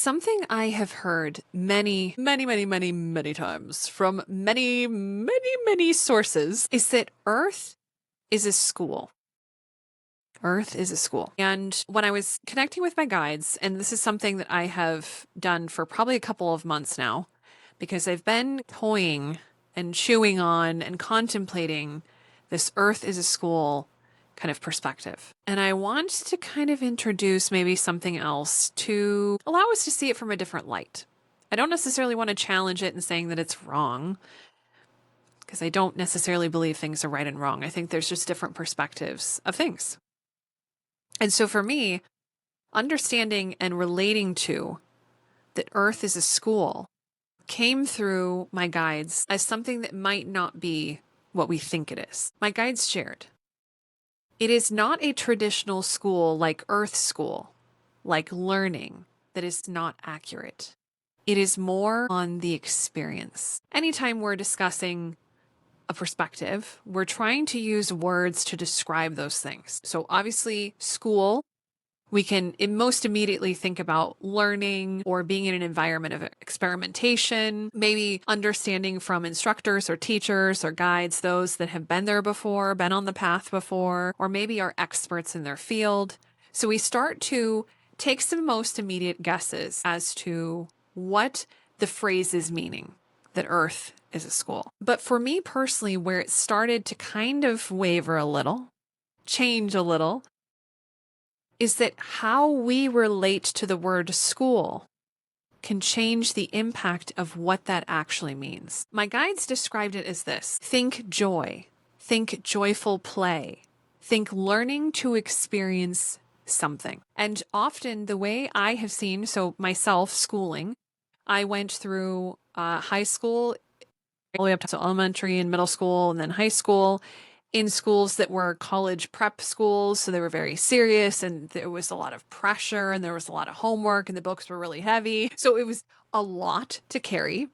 Something I have heard many, many, many, many, many times from many, many, many sources is that Earth is a school. Earth is a school. And when I was connecting with my guides, and this is something that I have done for probably a couple of months now, because I've been toying and chewing on and contemplating this Earth is a school kind of perspective. And I want to kind of introduce maybe something else to allow us to see it from a different light. I don't necessarily want to challenge it in saying that it's wrong, because I don't necessarily believe things are right and wrong. I think there's just different perspectives of things. And so for me, understanding and relating to that Earth is a school came through my guides as something that might not be what we think it is. My guides shared, it is not a traditional school like Earth School, like learning, that is not accurate. It is more on the experience. Anytime we're discussing a perspective, we're trying to use words to describe those things. So obviously, school, we can most immediately think about learning or being in an environment of experimentation, maybe understanding from instructors or teachers or guides, those that have been there before, been on the path before, or maybe are experts in their field. So we start to take some most immediate guesses as to what the phrase is meaning, that Earth is a school. But for me personally, where it started to kind of waver a little, change a little, is that how we relate to the word school can change the impact of what that actually means. My guides described it as this: think joy, think joyful play, think learning to experience something. And often the way I have seen, so myself schooling, I went through high school, all the way up to elementary and middle school and then high school, in schools that were college prep schools. So they were very serious and there was a lot of pressure and there was a lot of homework and the books were really heavy. So it was a lot to carry.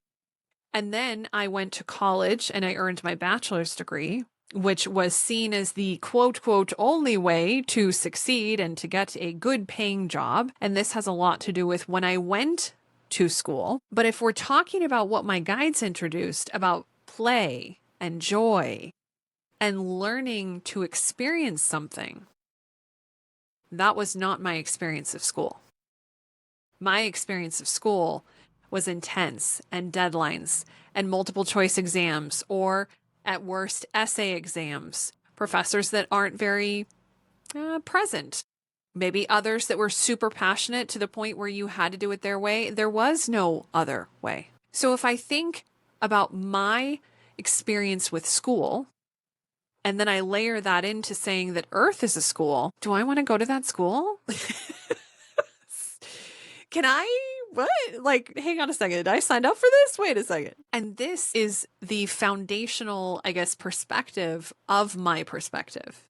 And then I went to college and I earned my bachelor's degree, which was seen as the quote, quote, only way to succeed and to get a good paying job. And this has a lot to do with when I went to school. But if we're talking about what my guides introduced about play and joy and learning to experience something, that was not my experience of school. My experience of school was intense and deadlines and multiple choice exams, or at worst, essay exams, professors that aren't very present. Maybe others that were super passionate to the point where you had to do it their way. There was no other way. So if I think about my experience with school, and then I layer that into saying that Earth is a school, do I want to go to that school? Can I? What? Like, hang on a second. Did I sign up for this? Wait a second. And this is the foundational, I guess, perspective of my perspective.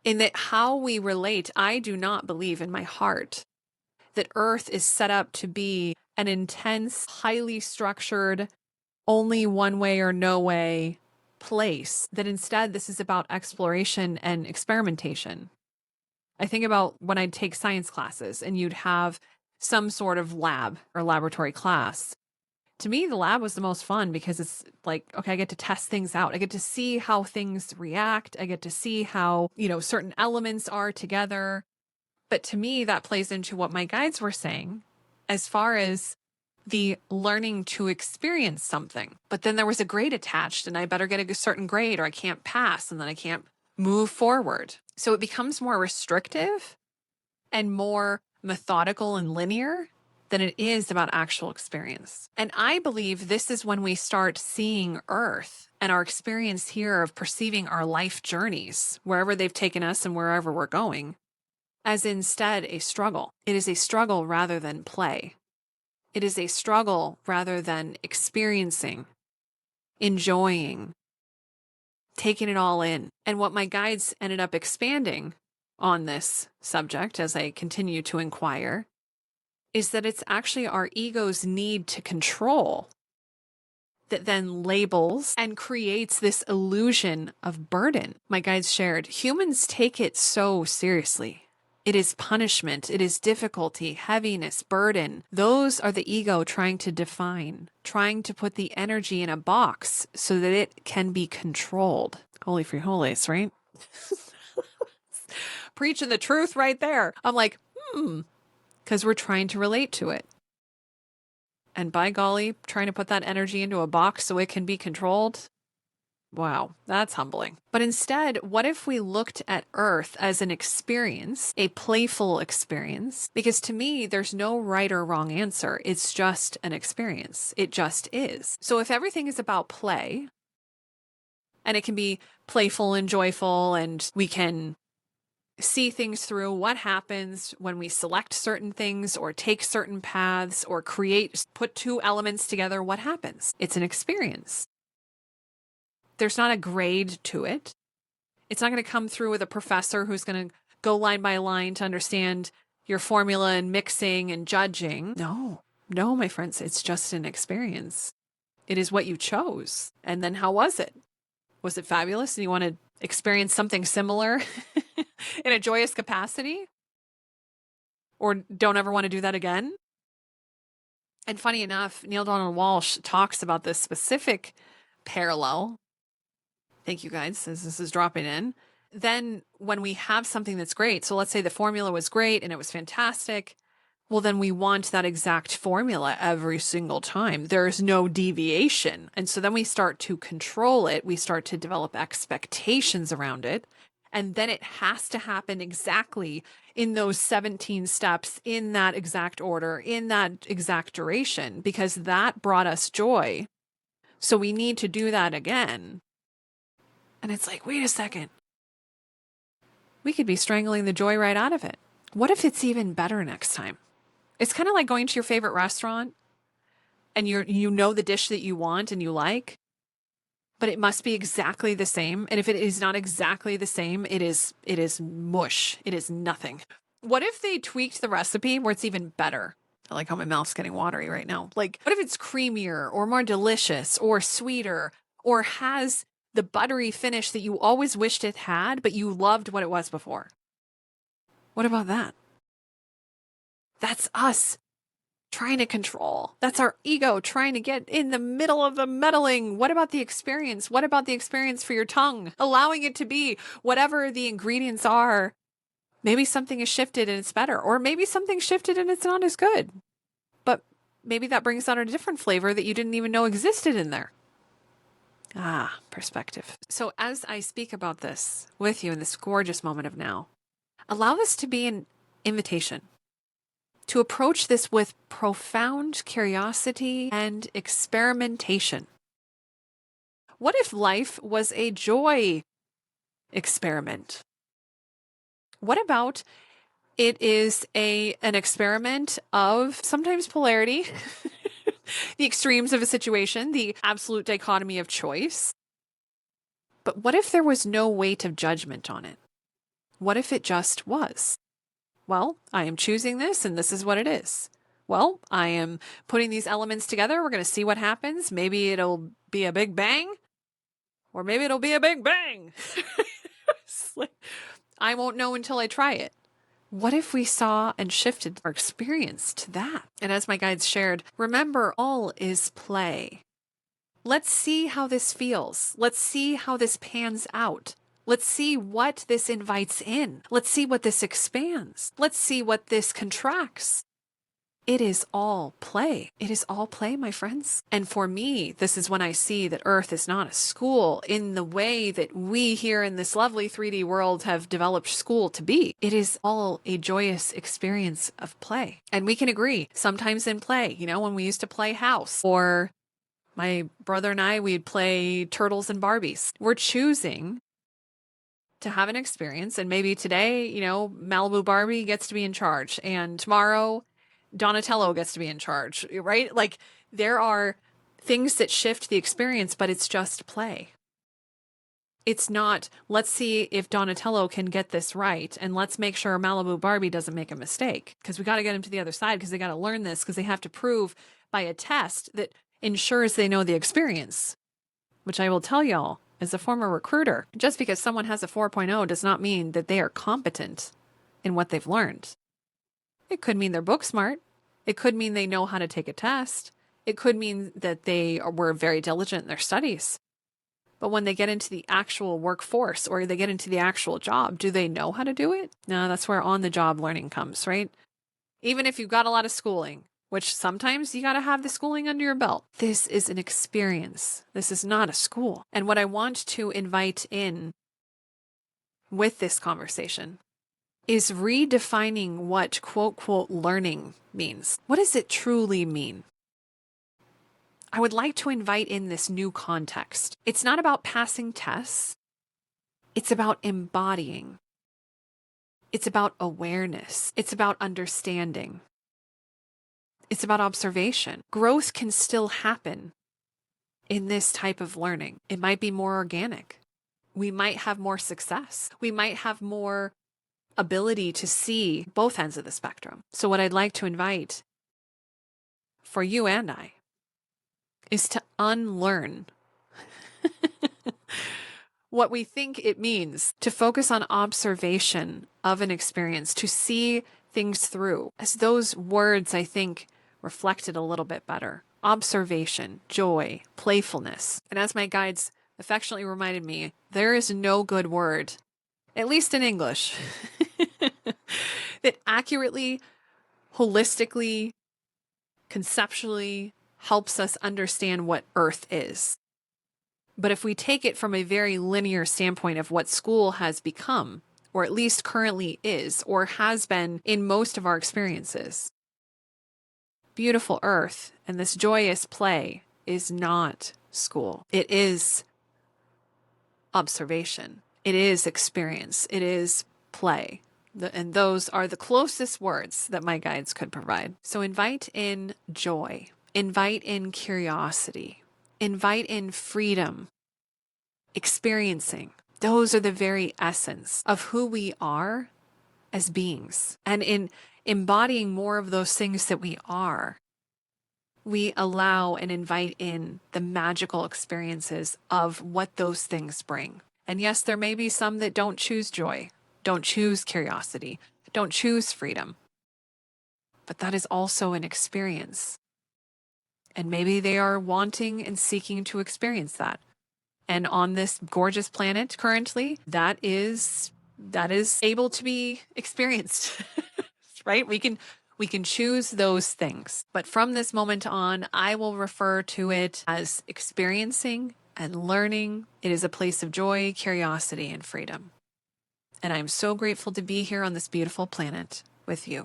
In that how we relate, I do not believe in my heart that Earth is set up to be an intense, highly structured, only one way or no way place, that instead this is about exploration and experimentation. I think about when I'd take science classes and you'd have some sort of lab or laboratory class. To me, the lab was the most fun because it's like, okay, I get to test things out. I get to see how things react. I get to see how, certain elements are together. But to me, that plays into what my guides were saying as far as the learning to experience something. But then there was a grade attached and I better get a certain grade or I can't pass and then I can't move forward. So it becomes more restrictive and more methodical and linear than it is about actual experience. And I believe this is when we start seeing Earth and our experience here of perceiving our life journeys, wherever they've taken us and wherever we're going, as instead a struggle. It is a struggle rather than play. It is a struggle rather than experiencing, enjoying, taking it all in. And what my guides ended up expanding on this subject as I continue to inquire is that it's actually our ego's need to control that then labels and creates this illusion of burden. My guides shared, humans take it so seriously. It is punishment. It is difficulty, heaviness, burden. Those are the ego trying to define, trying to put the energy in a box so that it can be controlled. Holy free holies, right? Preaching the truth right there. I'm like, because we're trying to relate to it. And by golly, trying to put that energy into a box so it can be controlled. Wow, that's humbling. But instead, what if we looked at Earth as an experience, a playful experience? Because to me, there's no right or wrong answer. It's just an experience. It just is. So if everything is about play, and it can be playful and joyful, and we can see things through what happens when we select certain things or take certain paths or put two elements together, what happens? It's an experience. There's not a grade to it. It's not going to come through with a professor who's going to go line by line to understand your formula and mixing and judging. No, my friends, it's just an experience. It is what you chose. And then how was it? Was it fabulous? And you want to experience something similar in a joyous capacity? Or don't ever want to do that again? And funny enough, Neil Donald Walsh talks about this specific parallel. Thank you guys, as this is dropping in. Then when we have something that's great, so let's say the formula was great and it was fantastic, well, then we want that exact formula every single time. There's no deviation. And so then we start to control it. We start to develop expectations around it. And then it has to happen exactly in those 17 steps, in that exact order, in that exact duration, because that brought us joy. So we need to do that again. And it's like, wait a second. We could be strangling the joy right out of it. What if it's even better next time? It's kind of like going to your favorite restaurant and you know the dish that you want and you like, but it must be exactly the same. And if it is not exactly the same, it is mush. It is nothing. What if they tweaked the recipe where it's even better? I like how my mouth's getting watery right now. Like, what if it's creamier or more delicious or sweeter or has the buttery finish that you always wished it had, but you loved what it was before? What about that? That's us trying to control. That's our ego trying to get in the middle of the meddling. What about the experience? What about the experience for your tongue? Allowing it to be whatever the ingredients are. Maybe something is shifted and it's better, or maybe something shifted and it's not as good. But maybe that brings out a different flavor that you didn't even know existed in there. Ah, perspective. So as I speak about this with you in this gorgeous moment of now, allow this to be an invitation to approach this with profound curiosity and experimentation. What if life was a joy experiment? What about it is an experiment of sometimes polarity, the extremes of a situation, the absolute dichotomy of choice? But what if there was no weight of judgment on it? What if it just was? Well, I am choosing this and this is what it is. Well, I am putting these elements together. We're going to see what happens. Maybe it'll be a big bang, or maybe it'll be a big bang. I won't know until I try it. What if we saw and shifted our experience to that? And as my guides shared, remember, all is play. Let's see how this feels. Let's see how this pans out. Let's see what this invites in. Let's see what this expands. Let's see what this contracts. It is all play. It is all play, my friends. And for me, this is when I see that Earth is not a school in the way that we here in this lovely 3D world have developed school to be. It is all a joyous experience of play. And we can agree, sometimes in play, when we used to play house, or my brother and I, we'd play turtles and Barbies. We're choosing to have an experience. And maybe today, Malibu Barbie gets to be in charge. And tomorrow, Donatello gets to be in charge, right? Like, there are things that shift the experience, but it's just play. It's not, let's see if Donatello can get this right, and let's make sure Malibu Barbie doesn't make a mistake, because we got to get him to the other side, because they got to learn this, because they have to prove by a test that ensures they know the experience, which I will tell y'all, as a former recruiter, just because someone has a 4.0 does not mean that they are competent in what they've learned. It could mean they're book smart. It could mean they know how to take a test. It could mean that they were very diligent in their studies. But when they get into the actual workforce or they get into the actual job, do they know how to do it? No, that's where on-the-job learning comes, right? Even if you've got a lot of schooling, which sometimes you got to have the schooling under your belt. This is an experience. This is not a school. And what I want to invite in with this conversation is redefining what quote, quote, learning means. What does it truly mean? I would like to invite in this new context. It's not about passing tests. It's about embodying. It's about awareness. It's about understanding. It's about observation. Growth can still happen in this type of learning. It might be more organic. We might have more success. We might have more ability to see both ends of the spectrum. So what I'd like to invite for you and I is to unlearn what we think it means to focus on observation of an experience, to see things through. As those words, I think, reflected a little bit better. Observation, joy, playfulness. And as my guides affectionately reminded me, there is no good word, at least in English, that accurately, holistically, conceptually helps us understand what Earth is. But if we take it from a very linear standpoint of what school has become, or at least currently is, or has been in most of our experiences, beautiful Earth and this joyous play is not school. It is observation. It is experience. It is play. And those are the closest words that my guides could provide. So invite in joy, invite in curiosity, invite in freedom, experiencing. Those are the very essence of who we are as beings. And in embodying more of those things that we are, we allow and invite in the magical experiences of what those things bring. And yes, there may be some that don't choose joy, don't choose curiosity, don't choose freedom. But that is also an experience. And maybe they are wanting and seeking to experience that. And on this gorgeous planet currently, that is able to be experienced, right? We can choose those things. But from this moment on, I will refer to it as experiencing and learning. It is a place of joy, curiosity, and freedom. And I'm so grateful to be here on this beautiful planet with you.